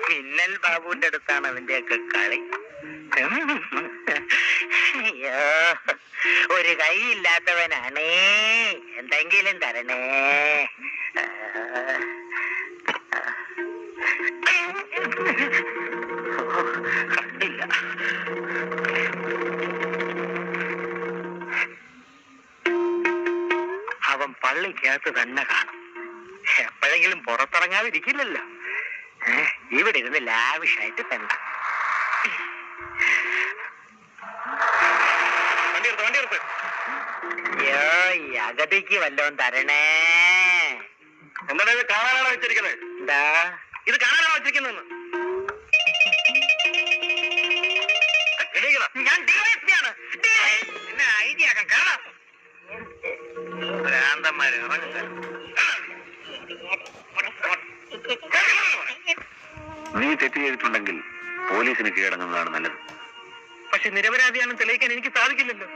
മിന്നൽ ബാബുവിന്റെ അടുത്താണ് അവന്റെയൊക്കെ കളി. അയ്യോ, ഒരു കൈയില്ലാത്തവനാണേ, എന്തെങ്കിലും തരണേ. കണ്ടില്ല. അവൻ പള്ളിക്കകത്ത് തന്നെ കാണും. എപ്പോഴെങ്കിലും പുറത്തിറങ്ങാതിരിക്കില്ലല്ലോ. ഇവിടെ ഇരുന്ന് ലാവിഷായിട്ട് തന്നെ. അയ്യോ, ഈ അഗതിക്ക് വല്ലതും തരണേ. എന്താണ് ഇത് കാണാനാണോ വെച്ചിരിക്കുന്നത്? എന്താ ഇത് കാണാനാണോ വെച്ചിരിക്കുന്നത്? ഞാൻ ഡിവൈഎസ്പിയാണ്. എന്നെ ഐഡിയ ആക്കാൻ കാണാം. ഭ്രാന്തന്മാര് ഇറങ്ങുക. നീ തെറ്റ് ചെയ്തിട്ടുണ്ടെങ്കിൽ പോലീസിന് കീഴടങ്ങുന്നതാണ് നല്ലത്. പക്ഷെ നിരപരാധിയാണെന്ന് തെളിയിക്കാൻ എനിക്ക് സാധിക്കില്ലല്ലോ.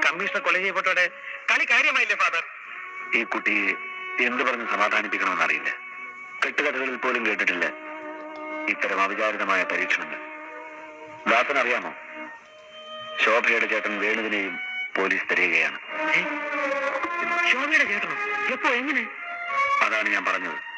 കമ്മീഷണർ കൊല ചെയ്യപ്പെട്ടോടെ കളി കാര്യമായില്ലേ ഫാദർ? ഈ കുട്ടിയെ എന്ത് പറഞ്ഞ് സമാധാനിപ്പിക്കണമെന്ന് അറിയില്ല. കെട്ടുകഥകളിൽ പോലും കേട്ടിട്ടില്ല ഇത്തരം അവിചാരിതമായ പരീക്ഷണങ്ങൾ. ദാസൻ അറിയാമോ, ശോഭയുടെ ചേട്ടൻ വേണുവിനെയും പോലീസ് തിരയുകയാണ്. ശോഭയുടെ ചേട്ടനോ? എപ്പോ? എങ്ങനെ? അതാണ് ഞാൻ പറഞ്ഞത്.